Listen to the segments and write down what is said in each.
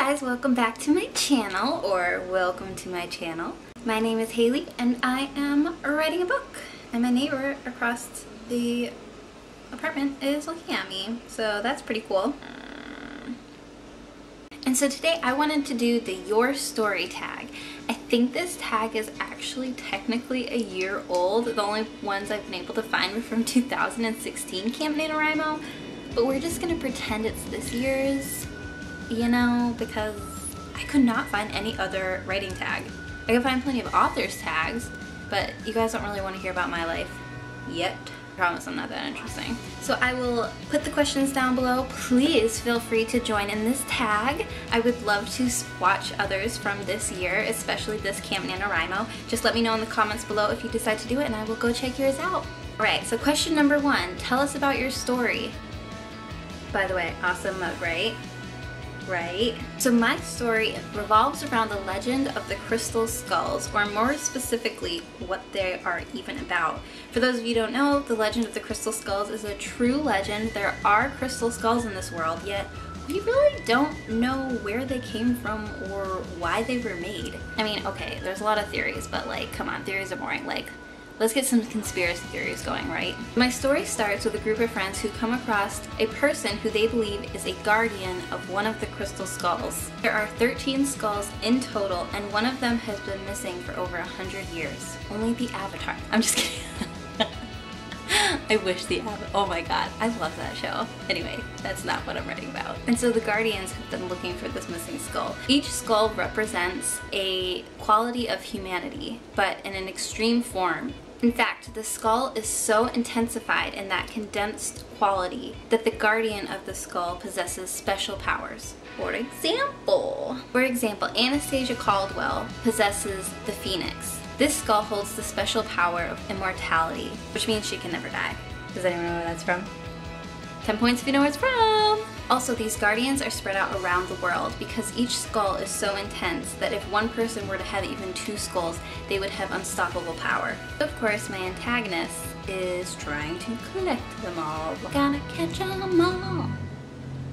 guys, welcome back to my channel, or welcome to my channel. My name is Haley and I am writing a book, and my neighbor across the apartment is looking at me, so that's pretty cool. And so today I wanted to do the Your Story tag. I think this tag is actually technically a year old. The only ones I've been able to find were from 2016 Camp NaNoWriMo, but we're just gonna pretend it's this year's, you know, because I could not find any other writing tag. I could find plenty of authors tags, but you guys don't really want to hear about my life yet. I promise I'm not that interesting. So I will put the questions down below. Please feel free to join in this tag. I would love to watch others from this year, especially this Camp NaNoWriMo. Just let me know in the comments below if you decide to do it and I will go check yours out. Alright, so question number 1, tell us about your story. By the way, awesome mug, right? Right? So my story revolves around the legend of the crystal skulls, or more specifically, what they are even about. For those of you who don't know, the legend of the crystal skulls is a true legend. There are crystal skulls in this world, yet we really don't know where they came from or why they were made. I mean, okay, there's a lot of theories, but like, come on, theories are boring. Like, let's get some conspiracy theories going, right? My story starts with a group of friends who come across a person who they believe is a guardian of one of the crystal skulls. There are 13 skulls in total, and one of them has been missing for over 100 years. Only the Avatar. I'm just kidding. I wish the Avatar. Oh my god, I love that show. Anyway, that's not what I'm writing about. And so the Guardians have been looking for this missing skull. Each skull represents a quality of humanity, but in an extreme form. In fact, the skull is so intensified in that condensed quality that the guardian of the skull possesses special powers. For example, Anastasia Caldwell possesses the Phoenix. This skull holds the special power of immortality, which means she can never die. Does anyone know where that's from? 10 points if you know where it's from! Also, these guardians are spread out around the world because each skull is so intense that if one person were to have even 2 skulls, they would have unstoppable power. Of course, my antagonist is trying to collect them all. Gotta catch them all.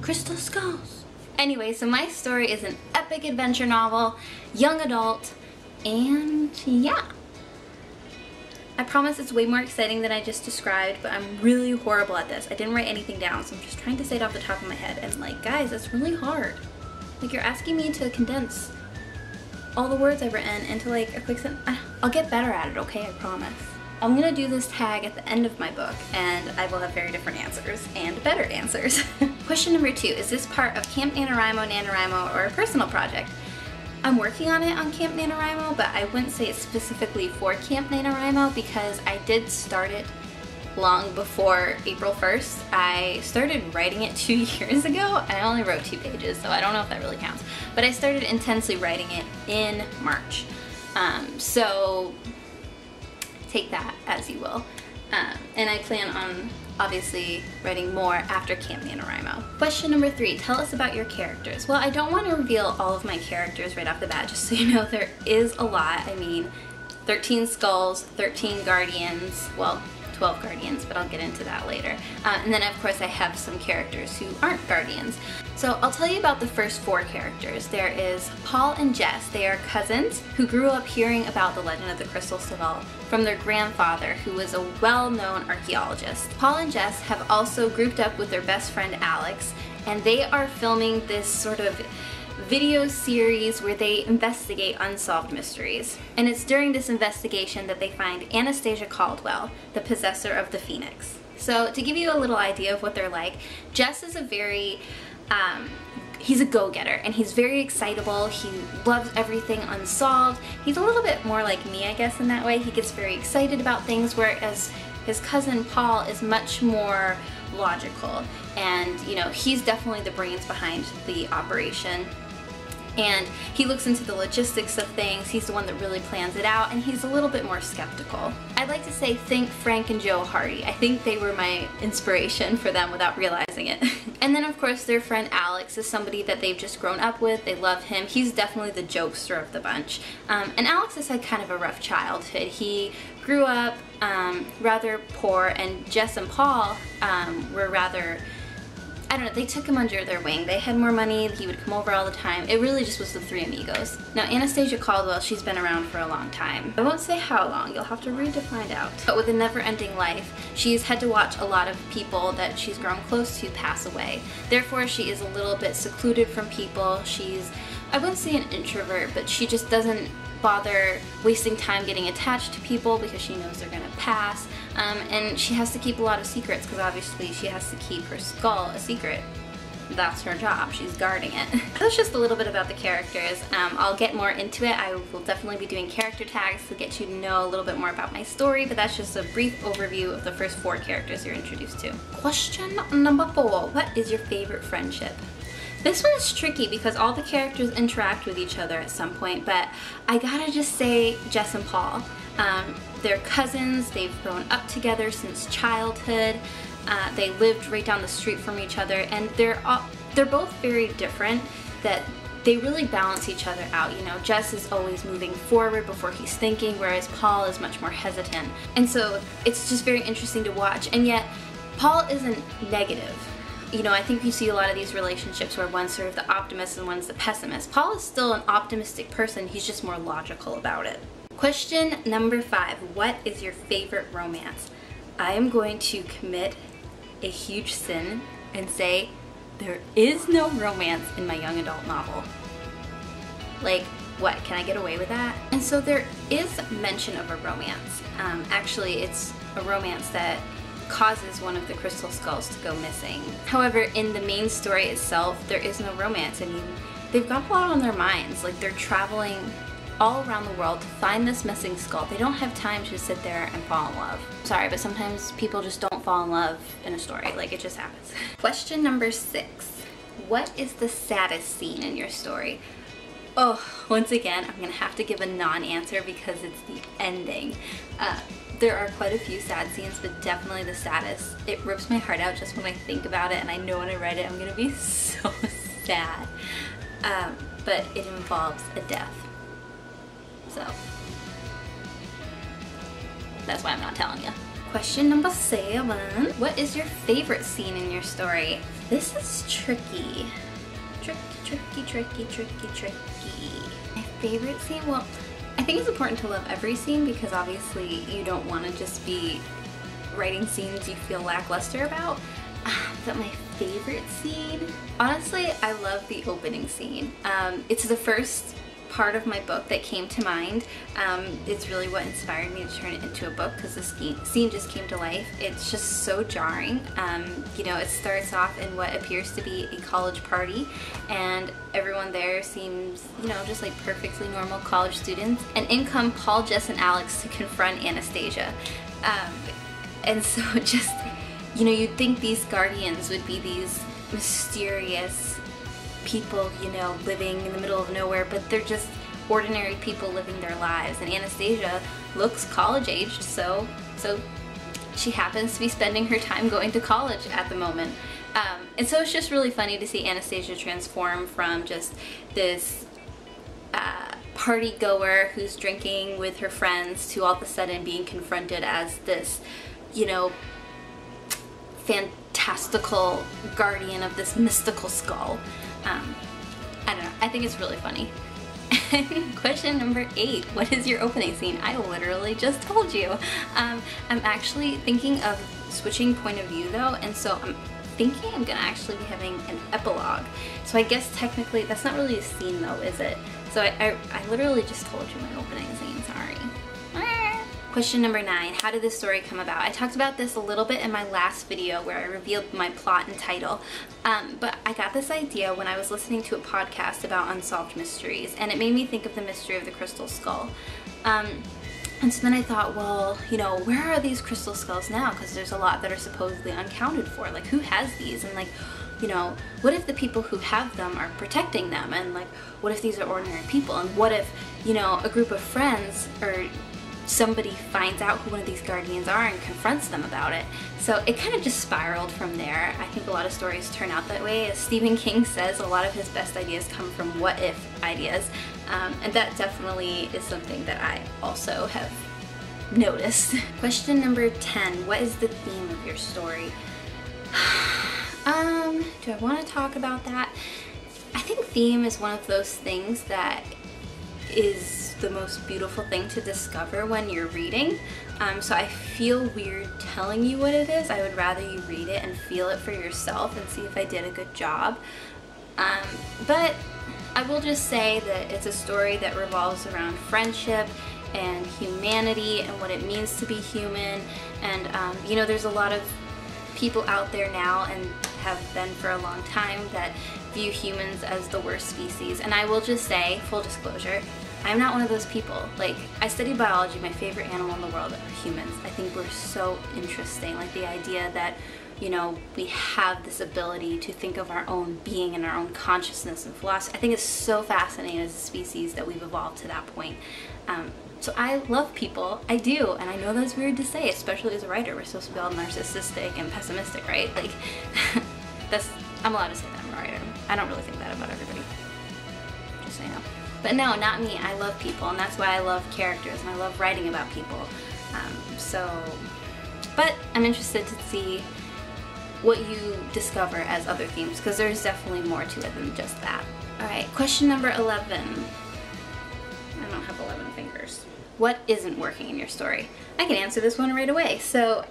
Crystal skulls. Anyway, so my story is an epic adventure novel, young adult, and yeah. I promise it's way more exciting than I just described, but I'm really horrible at this. I didn't write anything down, so I'm just trying to say it off the top of my head. And like, guys, it's really hard. Like, you're asking me to condense all the words I've written into like a quick sentence. I'll get better at it, okay? I promise. I'm gonna do this tag at the end of my book, and I will have very different answers and better answers. Question number 2, is this part of Camp NaNoWriMo, or a personal project? I'm working on it on Camp NaNoWriMo, but I wouldn't say it's specifically for Camp NaNoWriMo because I did start it long before April 1st. I started writing it 2 years ago, and I only wrote 2 pages, so I don't know if that really counts. But I started intensely writing it in March. So take that as you will. And I plan on obviously writing more after Camp NaNoWriMo. Question number 3, tell us about your characters. Well, I don't want to reveal all of my characters right off the bat, just so you know there is a lot. I mean, 13 skulls, 13 guardians, well, 12 guardians, but I'll get into that later. And then of course I have some characters who aren't guardians. So I'll tell you about the first 4 characters. There is Paul and Jess. They are cousins who grew up hearing about the legend of the crystal skull from their grandfather, who was a well-known archaeologist. Paul and Jess have also grouped up with their best friend Alex, and they are filming this sort of video series where they investigate unsolved mysteries. And it's during this investigation that they find Anastasia Caldwell, the possessor of the Phoenix. So to give you a little idea of what they're like, Jess is a very, he's a go-getter, and he's very excitable. He loves everything unsolved. He's a little bit more like me, I guess, in that way. He gets very excited about things, whereas his cousin Paul is much more logical. And, you know, he's definitely the brains behind the operation. And he looks into the logistics of things. He's the one that really plans it out, and he's a little bit more skeptical. I'd like to say think Frank and Joe Hardy. I think they were my inspiration for them without realizing it. And then of course their friend Alex is somebody that they've just grown up with. They love him. He's definitely the jokester of the bunch. And Alex has had kind of a rough childhood. He grew up rather poor, and Jess and Paul were rather I don't know, they took him under their wing. They had more money, he would come over all the time. It really just was the three amigos. Now Anastasia Caldwell, she's been around for a long time. I won't say how long, you'll have to read to find out. But with a never-ending life, she's had to watch a lot of people that she's grown close to pass away. Therefore, she is a little bit secluded from people. She's, I wouldn't say an introvert, but she just doesn't bother wasting time getting attached to people because she knows they're gonna pass. And she has to keep a lot of secrets because obviously she has to keep her skull a secret. That's her job, she's guarding it. That's just a little bit about the characters. I'll get more into it. I will definitely be doing character tags to get you to know a little bit more about my story, but that's just a brief overview of the first 4 characters you're introduced to. Question number 4, what is your favorite friendship? This one is tricky because all the characters interact with each other at some point, but I gotta just say Jess and Paul. They're cousins, they've grown up together since childhood, they lived right down the street from each other, and they're both very different, that they really balance each other out. You know, Jess is always moving forward before he's thinking, whereas Paul is much more hesitant. And so it's just very interesting to watch, and yet Paul isn't negative. You know, I think you see a lot of these relationships where one's sort of the optimist and one's the pessimist. Paul is still an optimistic person, he's just more logical about it. Question number 5, what is your favorite romance? I am going to commit a huge sin and say there is no romance in my young adult novel. Like, what, can I get away with that? And so there is mention of a romance. Actually, it's a romance that causes one of the crystal skulls to go missing. However, in the main story itself, there is no romance. I mean, they've got a lot on their minds. Like, they're traveling all around the world to find this missing skull. They don't have time to sit there and fall in love. Sorry, but sometimes people just don't fall in love in a story. Like, it just happens. Question number 6. What is the saddest scene in your story? Oh, once again, I'm gonna have to give a non-answer because it's the ending. There are quite a few sad scenes, but definitely the saddest. It rips my heart out just when I think about it, and I know when I write it I'm gonna be so sad. But it involves a death. So that's why I'm not telling you. Question number 7. What is your favorite scene in your story? This is tricky. Tricky. My favorite scene? Well, I think it's important to love every scene because obviously you don't want to just be writing scenes you feel lackluster about. But my favorite scene? Honestly, I love the opening scene. It's the first part of my book that came to mind. It's really what inspired me to turn it into a book because the scene just came to life. It's just so jarring. You know, it starts off in what appears to be a college party, and everyone there seems, you know, just like perfectly normal college students. And in come Paul, Jess, and Alex to confront Anastasia. And so just, you know, you'd think these guardians would be these mysterious people, you know, living in the middle of nowhere, but they're just ordinary people living their lives. And Anastasia looks college-aged, so she happens to be spending her time going to college at the moment. And so it's just really funny to see Anastasia transform from just this party goer who's drinking with her friends to all of a sudden being confronted as this, you know, fantastical guardian of this mystical skull. I don't know, I think it's really funny. Question number 8, what is your opening scene? I literally just told you. I'm actually thinking of switching point of view though, and so I'm thinking I'm gonna actually be having an epilogue. So I guess technically that's not really a scene though, is it? So I literally just told you my opening scene, sorry. Question number 9, how did this story come about? I talked about this a little bit in my last video where I revealed my plot and title, but I got this idea when I was listening to a podcast about unsolved mysteries, and it made me think of the mystery of the crystal skull. And so then I thought, well, you know, where are these crystal skulls now? Because there's a lot that are supposedly unaccounted for. Like, who has these? And like, you know, what if the people who have them are protecting them? And like, what if these are ordinary people? And what if, you know, a group of friends or somebody finds out who one of these guardians are and confronts them about it? So it kind of just spiraled from there. I think a lot of stories turn out that way. As Stephen King says, a lot of his best ideas come from what if ideas. And that definitely is something that I also have noticed. Question number 10, what is the theme of your story? Do I want to talk about that? I think theme is one of those things that is the most beautiful thing to discover when you're reading. So I feel weird telling you what it is. I would rather you read it and feel it for yourself and see if I did a good job. But I will just say that it's a story that revolves around friendship and humanity and what it means to be human. And you know, there's a lot of people out there now, and have been for a long time, that view humans as the worst species. And I will just say, full disclosure, I'm not one of those people. Like, I study biology. My favorite animal in the world are humans. I think we're so interesting. Like, the idea that, you know, we have this ability to think of our own being and our own consciousness and philosophy. I think it's so fascinating as a species that we've evolved to that point. So I love people. I do. And I know that's weird to say, especially as a writer. We're supposed to be all narcissistic and pessimistic, right? Like, I'm allowed to say that I'm a writer. I don't really think that about everybody. Just so you know. But no, not me. I love people, and that's why I love characters, and I love writing about people. But I'm interested to see what you discover as other themes, because there's definitely more to it than just that. Alright, question number 11. I don't have 11 fingers. What isn't working in your story? I can answer this one right away. So,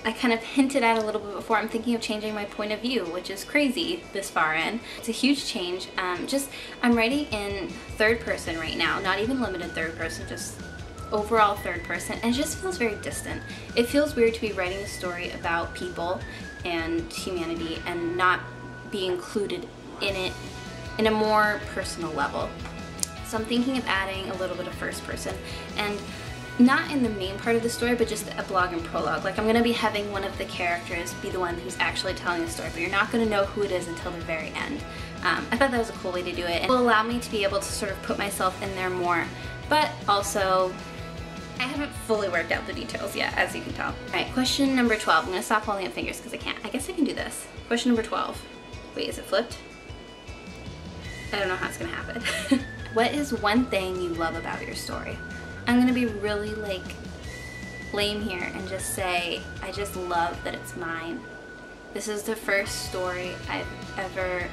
I kind of hinted at a little bit before, I'm thinking of changing my point of view, which is crazy this far in. It's a huge change. I'm writing in third person right now, not even limited third person, just overall third person, and it just feels very distant. It feels weird to be writing a story about people and humanity and not be included in it in a more personal level. So I'm thinking of adding a little bit of first person, and not in the main part of the story, but just a blog and prologue. Like, I'm going to be having one of the characters be the one who's actually telling the story, but you're not going to know who it is until the very end. I thought that was a cool way to do it, and it will allow me to be able to sort of put myself in there more, but also I haven't fully worked out the details yet, as you can tell. Alright, question number 12. I'm going to stop holding up fingers because I can't. I guess I can do this. Question number 12. Wait, is it flipped? I don't know how it's going to happen. What is one thing you love about your story? I'm gonna be really like lame here and just say I just love that it's mine. This is the first story I've ever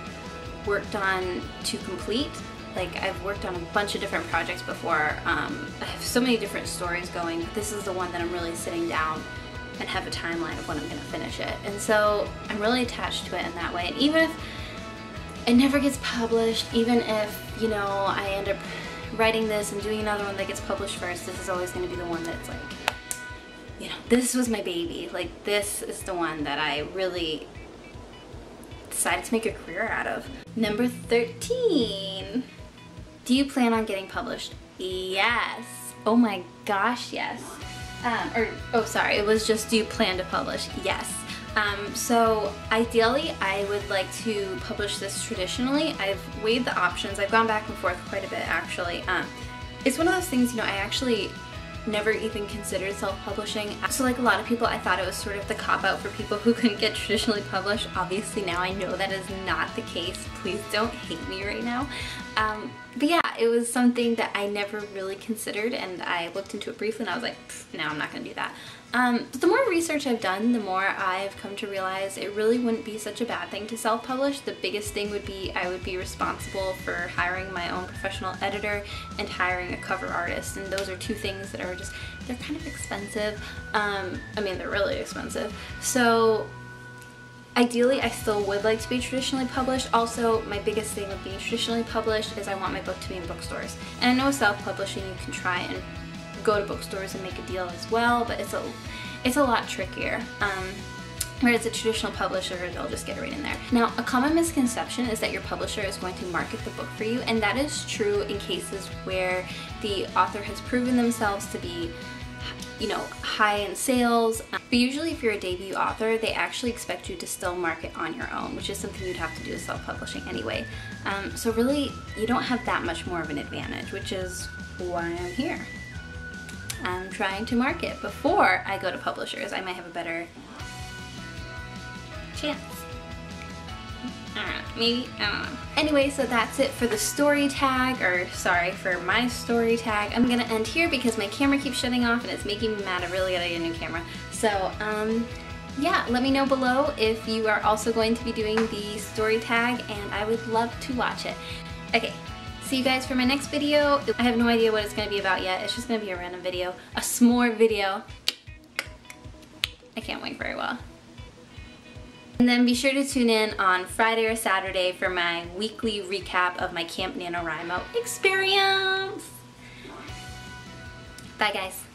worked on to complete. Like, I've worked on a bunch of different projects before. I have so many different stories going, but this is the one that I'm really sitting down and have a timeline of when I'm gonna finish it. And so I'm really attached to it in that way. And even if it never gets published, even if, you know, I end up writing this and doing another one that gets published first, this is always going to be the one that's like, you know, this was my baby. Like, this is the one that I really decided to make a career out of. Number 13. Do you plan on getting published? Yes. Oh my gosh, yes. Oh sorry, it was just, do you plan to publish? Yes. So ideally I would like to publish this traditionally. I've weighed the options. I've gone back and forth quite a bit, actually. It's one of those things, you know, I actually never even considered self-publishing. So like a lot of people, I thought it was sort of the cop-out for people who couldn't get traditionally published. Obviously now I know that is not the case. Please don't hate me right now. But yeah, it was something that I never really considered, and I looked into it briefly and I was like, no, I'm not gonna do that. But the more research I've done, the more I've come to realize it really wouldn't be such a bad thing to self-publish. The biggest thing would be I would be responsible for hiring my own professional editor and hiring a cover artist, and those are two things that are just, they're kind of expensive. I mean, they're really expensive. So ideally, I still would like to be traditionally published. Also, my biggest thing with being traditionally published is I want my book to be in bookstores. And I know self-publishing, you can try and go to bookstores and make a deal as well, but it's a lot trickier. Whereas a traditional publisher, they'll just get it right in there. Now, a common misconception is that your publisher is going to market the book for you, and that is true in cases where the author has proven themselves to be, you know, high in sales. But usually if you're a debut author, they actually expect you to still market on your own, which is something you'd have to do with self-publishing anyway. So really, you don't have that much more of an advantage, which is why I'm here. I'm trying to market before I go to publishers. I might have a better chance. I don't know, maybe, I don't know. Anyway, so that's it for the story tag, or sorry, for my story tag. I'm gonna end here because my camera keeps shutting off and it's making me mad. I really gotta get a new camera. So, yeah, let me know below if you are also going to be doing the story tag, and I would love to watch it. Okay, see you guys for my next video. I have no idea what it's going to be about yet. It's just going to be a random video, a s'more video. I can't wait very well. And then be sure to tune in on Friday or Saturday for my weekly recap of my Camp NaNoWriMo experience. Bye guys.